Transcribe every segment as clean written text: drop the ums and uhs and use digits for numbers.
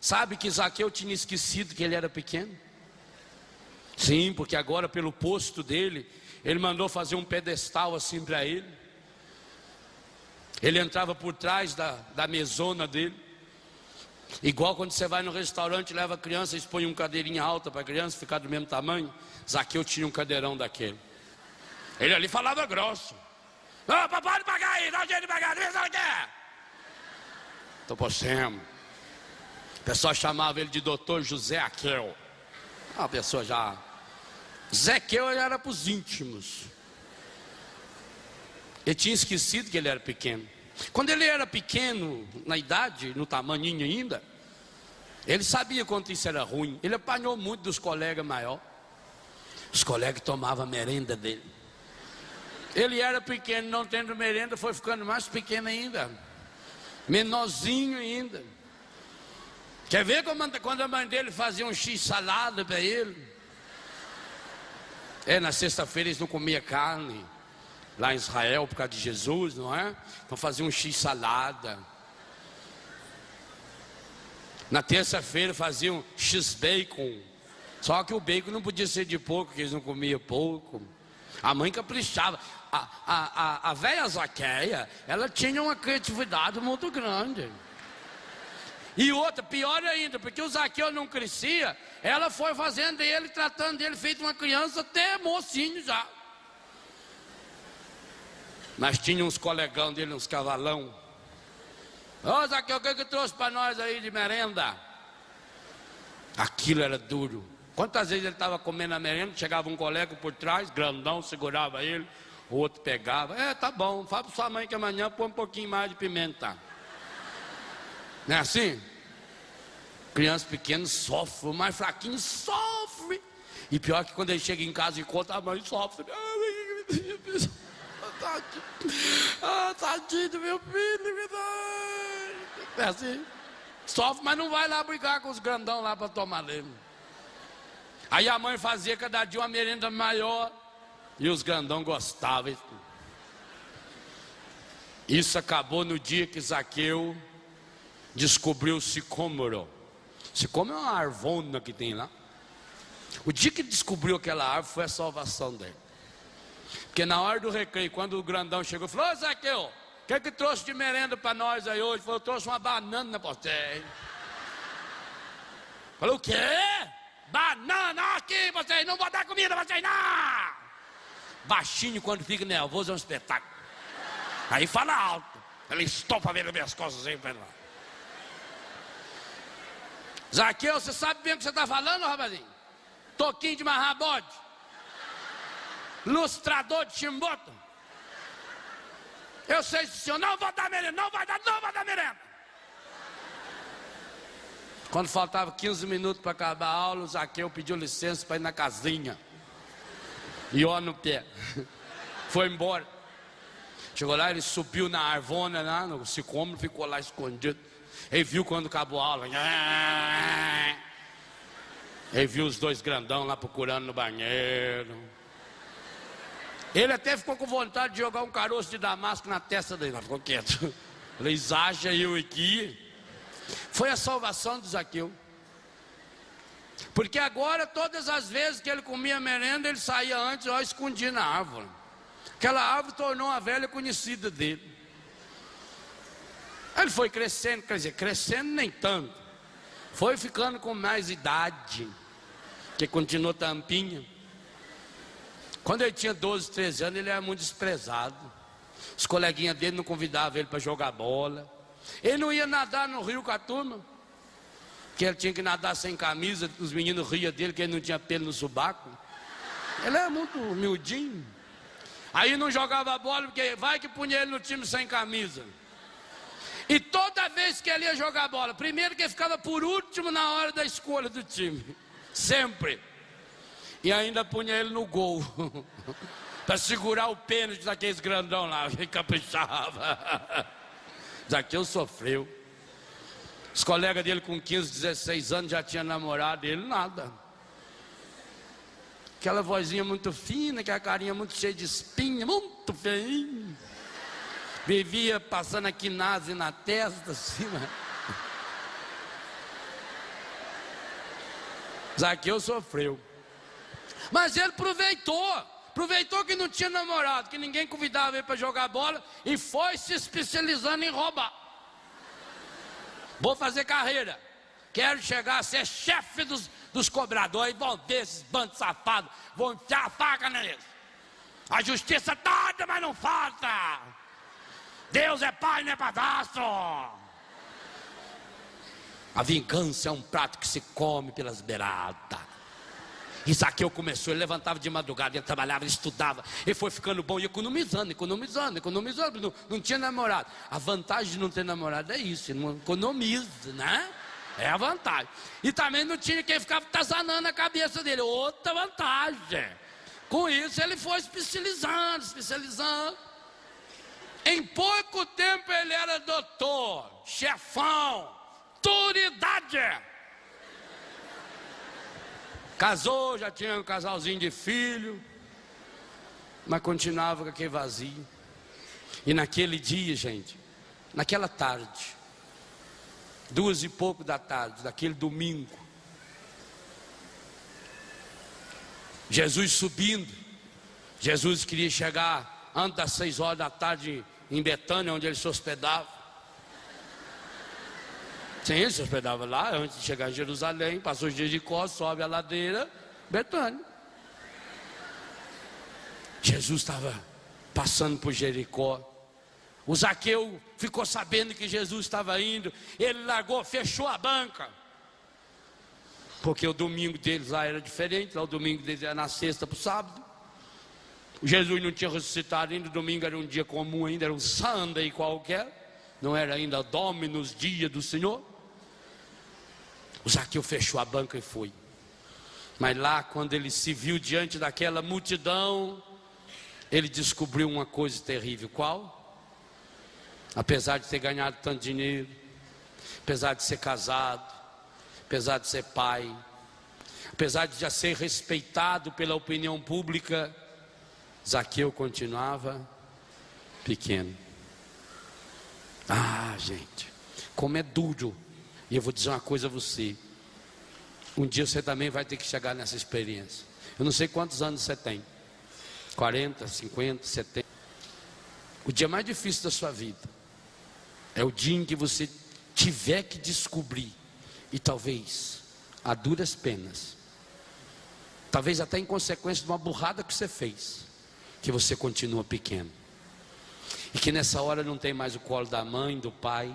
Sabe que Zaqueu tinha esquecido que ele era pequeno? Sim, porque agora pelo posto dele, ele mandou fazer um pedestal assim para ele. Ele entrava por trás da mesona dele. Igual quando você vai no restaurante, leva a criança e põe uma cadeirinha alta para a criança ficar do mesmo tamanho. Zaqueu tinha um cadeirão daquele. Ele ali falava grosso. Ô, papai, pagar aí, dá um jeito de pagar, vê se ela quer. Tô postendo. O pessoal chamava ele de doutor José Aquel. A pessoa já... Zequeu era para os íntimos. Ele tinha esquecido que ele era pequeno. Quando ele era pequeno, na idade, no tamaninho ainda, ele sabia quanto isso era ruim. Ele apanhou muito dos colegas maiores. Os colegas tomavam a merenda dele. Ele era pequeno, não tendo merenda, foi ficando mais pequeno ainda. Menorzinho ainda. Quer ver quando a mãe dele fazia um x-salada para ele? Na sexta-feira eles não comiam carne. Lá em Israel, por causa de Jesus, não é? Então fazia um x-salada. Na terça-feira faziam x-bacon. Só que o bacon não podia ser de porco, porque eles não comiam porco. A mãe caprichava. A velha Zaqueia, ela tinha uma criatividade muito grande. E outra, pior ainda, porque o Zaqueu não crescia, ela foi fazendo ele, tratando ele, feito uma criança, até mocinho já. Mas tinha uns colegão dele, uns cavalão. Ô Zaqueu, o que trouxe para nós aí de merenda? Aquilo era duro. Quantas vezes ele estava comendo a merenda, chegava um colega por trás, grandão, segurava ele, o outro pegava. Tá bom, fala para sua mãe que amanhã põe um pouquinho mais de pimenta. Não é assim? Criança pequena sofre, o mais fraquinho sofre. E pior que quando ele chega em casa e conta, a mãe sofre. Tadinho do meu filho. É assim. Sofre, mas não vai lá brigar com os grandão lá para tomar leme. Aí a mãe fazia cada dia uma merenda maior. E os grandão gostavam. Isso acabou no dia que Zaqueu descobriu o sicômoro. Sicômoro é uma arvona que tem lá. O dia que ele descobriu aquela árvore foi a salvação dele. Porque na hora do recreio, quando o grandão chegou, falou: ô Zaqueu, o que trouxe de merenda para nós aí hoje? Falou: eu trouxe uma banana para você. Falou: o quê? Banana aqui para vocês, não vou dar comida para vocês não. Baixinho, quando fica nervoso, é um espetáculo. Aí fala alto. Ele estopa vendo minhas costas aí para lá. Zaqueu, você sabe bem o que você está falando, rapazinho? Toquinho de marrar bode, lustrador de chimboto. Eu sei se o senhor não vai dar merenda, não vai dar merenda. Quando faltava 15 minutos para acabar a aula, o Zaqueu pediu licença para ir na casinha. E ó no pé. Foi embora. Chegou lá, ele subiu na arvona, lá no sicômoro, ficou lá escondido. Ele viu quando acabou a aula. Ele viu os dois grandão lá procurando no banheiro. Ele até ficou com vontade de jogar um caroço de damasco na testa dele. Mas ficou quieto. Ele exaja eu aqui. Foi a salvação de Zaqueu. Porque agora, todas as vezes que ele comia merenda, ele saía antes, ó, escondia na árvore. Aquela árvore tornou a velha conhecida dele. Ele foi crescendo, quer dizer, crescendo nem tanto. Foi ficando com mais idade, que continuou tampinha. Quando ele tinha 12, 13 anos, ele era muito desprezado. Os coleguinhas dele não convidavam ele para jogar bola. Ele não ia nadar no rio com a turma, que ele tinha que nadar sem camisa. Os meninos riam dele, que ele não tinha pelo no sobaco. Ele era muito humildinho. Aí não jogava bola, porque vai que punha ele no time sem camisa. E toda vez que ele ia jogar bola, primeiro que ele ficava por último na hora da escolha do time. Sempre. E ainda punha ele no gol. Para segurar o pênalti daqueles grandão lá. Ele caprichava. Zaqueu sofreu. Os colegas dele com 15, 16 anos já tinham namorado. Ele nada. Aquela vozinha muito fina, aquela carinha muito cheia de espinha, muito feinha. Vivia passando a quinase na testa, assim, né? Zaqueu sofreu. Mas ele aproveitou que não tinha namorado, que ninguém convidava ele para jogar bola, e foi se especializando em roubar. Vou fazer carreira, quero chegar a ser chefe dos cobradores. Vão ver esses bandos safados, vão enfiar a faca neles. A justiça tarda, mas não falta. Deus é pai, não é padrasto. A vingança é um prato que se come pelas beiradas. E Zaqueu começou, ele levantava de madrugada, ele trabalhava, ele estudava, ele foi ficando bom e economizando, não tinha namorado. A vantagem de não ter namorado é isso, ele não economiza, né? É a vantagem. E também não tinha quem ficava tazanando a cabeça dele, outra vantagem. Com isso ele foi especializando. Em pouco tempo ele era doutor, chefão, autoridade. Casou, já tinha um casalzinho de filho, mas continuava com aquele vazio. E naquele dia, gente, naquela tarde, 2:00 da tarde, daquele domingo, Jesus subindo, Jesus queria chegar antes das 6 da tarde em Betânia, onde ele se hospedava. Sim, ele se hospedava lá, antes de chegar em Jerusalém, passou Jericó, sobe a ladeira, Betânia. Jesus estava passando por Jericó. O Zaqueu ficou sabendo que Jesus estava indo, ele largou, fechou a banca. Porque o domingo deles lá era diferente, lá o domingo deles era na sexta para o sábado. Jesus não tinha ressuscitado ainda, o domingo era um dia comum ainda, era um Sunday qualquer. Não era ainda Dominus, dia do Senhor. O Zaqueu fechou a banca e foi. Mas lá, quando ele se viu diante daquela multidão, ele descobriu uma coisa terrível. Qual? Apesar de ter ganhado tanto dinheiro, apesar de ser casado, apesar de ser pai, apesar de já ser respeitado pela opinião pública, Zaqueu continuava pequeno. Ah, gente, como é duro. E eu vou dizer uma coisa a você. Um dia você também vai ter que chegar nessa experiência. Eu não sei quantos anos você tem. 40, 50, 70. O dia mais difícil da sua vida é o dia em que você tiver que descobrir, e talvez a duras penas, talvez até em consequência de uma burrada que você fez, que você continua pequeno. E que nessa hora não tem mais o colo da mãe, do pai.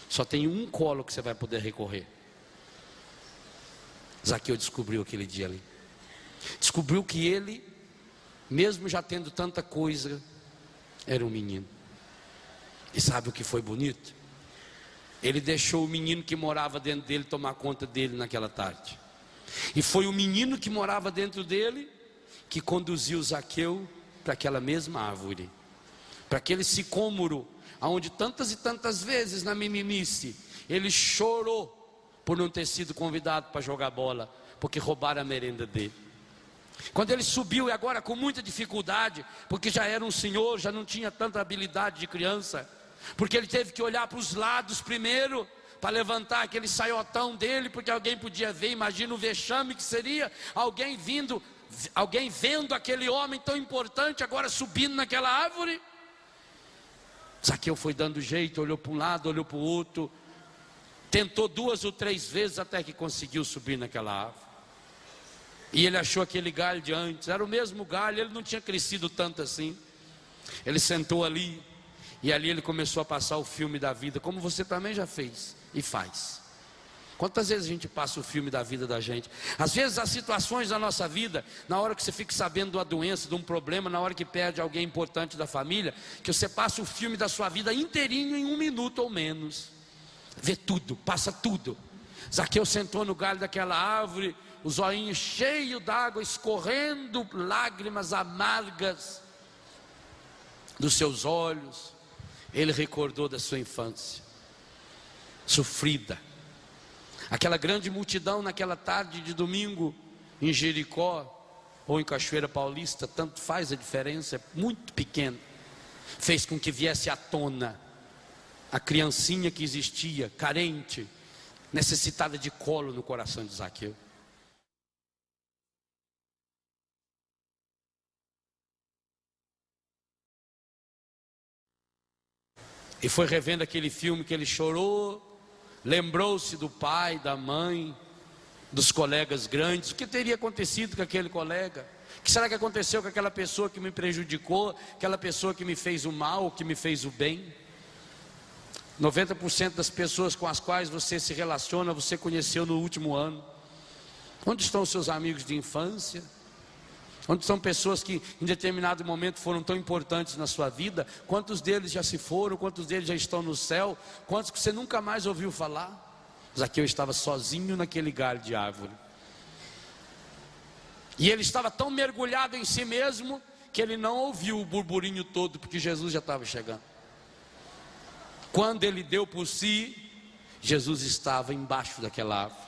Só tem um colo que você vai poder recorrer. Zaqueu descobriu aquele dia ali. Descobriu que ele, mesmo já tendo tanta coisa, era um menino. E sabe o que foi bonito? Ele deixou o menino que morava dentro dele tomar conta dele naquela tarde. E foi o menino que morava dentro dele que conduziu Zaqueu para aquela mesma árvore, para aquele sicômoro, aonde tantas e tantas vezes na mimimice ele chorou por não ter sido convidado para jogar bola, porque roubaram a merenda dele. Quando ele subiu, e agora com muita dificuldade, porque já era um senhor, já não tinha tanta habilidade de criança, porque ele teve que olhar para os lados primeiro, para levantar aquele saiotão dele, porque alguém podia ver. Imagina o vexame que seria alguém vendo aquele homem tão importante agora subindo naquela árvore. Zaqueu foi dando jeito, olhou para um lado, olhou para o outro, tentou 2 ou 3 vezes até que conseguiu subir naquela árvore. E ele achou aquele galho de antes, era o mesmo galho, ele não tinha crescido tanto assim. Ele sentou ali, e ali ele começou a passar o filme da vida, como você também já fez e faz. Quantas vezes a gente passa o filme da vida da gente? Às vezes as situações da nossa vida, na hora que você fica sabendo de uma doença, de um problema, na hora que perde alguém importante da família, que você passa o filme da sua vida inteirinho em 1 minuto ou menos. Vê tudo, passa tudo. Zaqueu sentou no galho daquela árvore, os olhinhos cheios d'água, escorrendo lágrimas amargas dos seus olhos. Ele recordou da sua infância sofrida. Aquela grande multidão naquela tarde de domingo em Jericó ou em Cachoeira Paulista, tanto faz a diferença, é muito pequeno. Fez com que viesse à tona a criancinha que existia, carente, necessitada de colo no coração de Zaqueu. E foi revendo aquele filme que ele chorou, lembrou-se do pai, da mãe, dos colegas grandes. O que teria acontecido com aquele colega? O que será que aconteceu com aquela pessoa que me prejudicou, aquela pessoa que me fez o mal, que me fez o bem? 90% das pessoas com as quais você se relaciona, você conheceu no último ano. Onde estão os seus amigos de infância? Onde são pessoas que em determinado momento foram tão importantes na sua vida? Quantos deles já se foram? Quantos deles já estão no céu? Quantos que você nunca mais ouviu falar? Zaqueu estava sozinho naquele galho de árvore. E ele estava tão mergulhado em si mesmo que ele não ouviu o burburinho todo, porque Jesus já estava chegando. Quando ele deu por si, Jesus estava embaixo daquela árvore.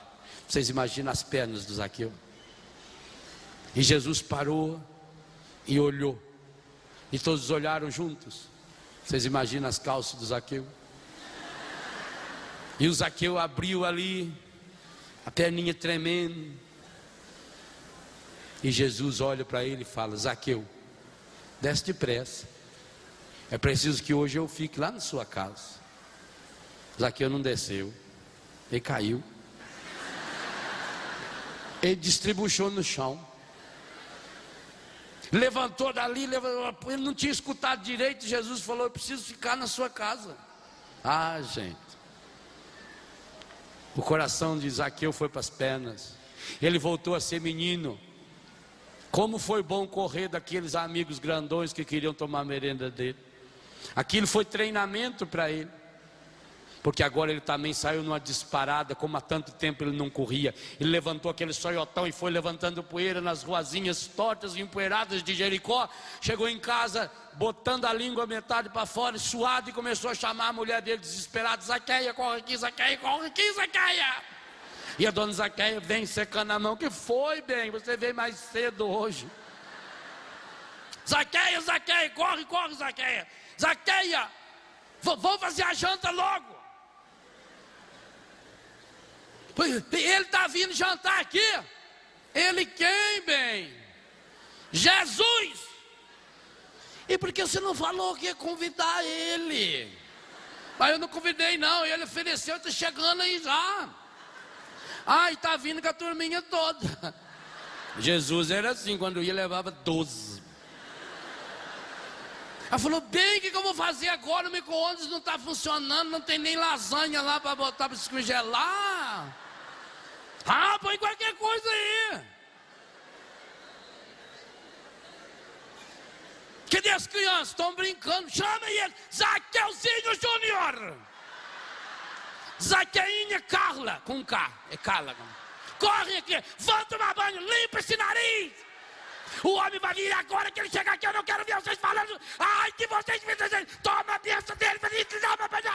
Vocês imaginam as pernas do Zaqueu? E Jesus parou e olhou. E todos olharam juntos. Vocês imaginam as calças do Zaqueu? E o Zaqueu abriu ali, a perninha tremendo. E Jesus olha para ele e fala: Zaqueu, desce depressa. É preciso que hoje eu fique lá na sua casa. Zaqueu não desceu. Ele caiu. Ele distribuiu no chão. Levantou dali, ele não tinha escutado direito. Jesus falou: eu preciso ficar na sua casa. Ah, gente. O coração de Zaqueu foi para as pernas. Ele voltou a ser menino. Como foi bom correr daqueles amigos grandões que queriam tomar a merenda dele. Aquilo foi treinamento para ele. Porque agora ele também saiu numa disparada, como há tanto tempo ele não corria. Ele levantou aquele soiotão e foi levantando poeira nas ruazinhas tortas e empoeiradas de Jericó. Chegou em casa, botando a língua metade para fora, suado, e começou a chamar a mulher dele desesperada: Zaqueia, corre aqui, Zaqueia, corre aqui, Zaqueia. E a dona Zaqueia vem secando a mão: que foi, bem? Você veio mais cedo hoje. Zaqueia, Zaqueia, corre, corre, Zaqueia. Zaqueia, vamos fazer a janta logo. Ele está vindo jantar aqui. Ele quem, bem? Jesus. E por que você não falou que ia convidar ele? Mas eu não convidei não, ele ofereceu, está chegando aí já. Ai, está vindo com a turminha toda. Jesus era assim, quando ia levava 12. Ela falou: bem, o que eu vou fazer agora? O micro-ondas não está funcionando, não tem nem lasanha lá para botar para descongelar. Ah, põe qualquer coisa aí. Cadê as crianças? Estão brincando. Chama ele. Zaqueuzinho Júnior. Zaqueinha Carla. Com K. É Carla. Corre aqui. Vão tomar banho. Limpa esse nariz. O homem vai vir agora que ele chega aqui. Eu não quero ver vocês falando. Ai, que vocês... Toma a bênção dele. Toma banho.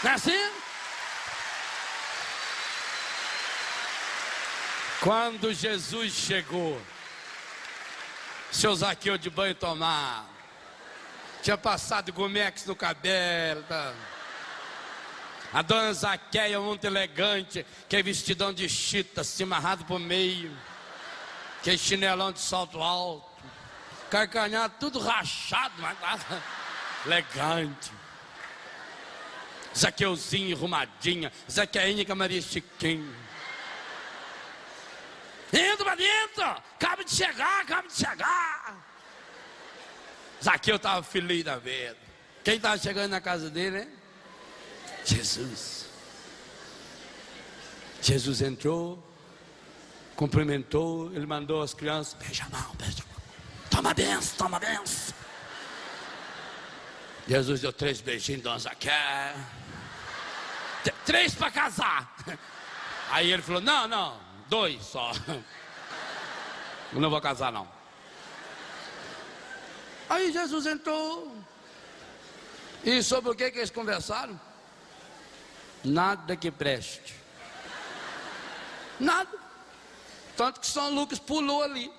Não é assim? Quando Jesus chegou, seu Zaqueu de banho tomar, tinha passado gomex no cabelo, tá? A dona Zaqueia, muito elegante, que é vestidão de chita, assim, amarrado por meio, que é chinelão de salto alto, carcanhado, tudo rachado, mas elegante. Zaqueuzinho, arrumadinha, Zaqueinha com a Maria Chiquinha. Entra pra dentro, acaba de chegar. Zaqueu estava feliz da vida. Quem estava chegando na casa dele, hein? Jesus. Jesus entrou, cumprimentou, ele mandou as crianças: beija a mão, beija a mão. Toma benção, toma benção. Jesus deu 3 beijinhos, dona Zaqueu. 3 para casar. Aí ele falou: não, 2 só. Eu não vou casar não. Aí Jesus entrou. E sobre o que eles conversaram? Nada que preste. Nada. Tanto que São Lucas pulou ali.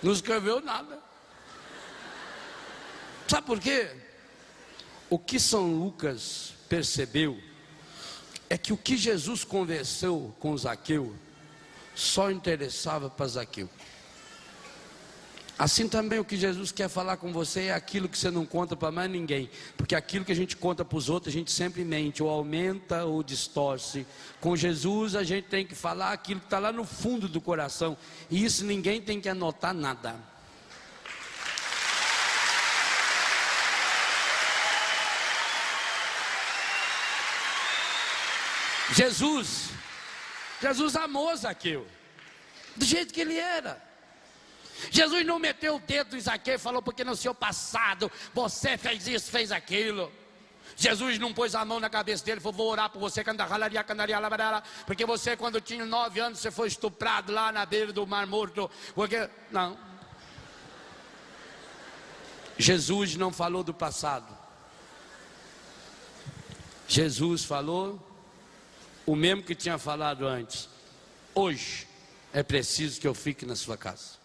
Não escreveu nada. Sabe por quê? O que São Lucas percebeu é que o que Jesus conversou com Zaqueu só interessava para Zaqueu. Assim também o que Jesus quer falar com você é aquilo que você não conta para mais ninguém, porque aquilo que a gente conta para os outros a gente sempre mente, ou aumenta ou distorce. Com Jesus a gente tem que falar aquilo que está lá no fundo do coração, e isso ninguém tem que anotar nada. Jesus amou Zaqueu do jeito que ele era. Jesus não meteu o dedo em Zaqueu e falou: porque no seu passado você fez isso, fez aquilo. Jesus não pôs a mão na cabeça dele e falou: vou orar por você, porque você, quando tinha 9 anos, você foi estuprado lá na beira do Mar Morto. Porque... Não. Jesus não falou do passado. Jesus falou o mesmo que tinha falado antes: hoje é preciso que eu fique na sua casa.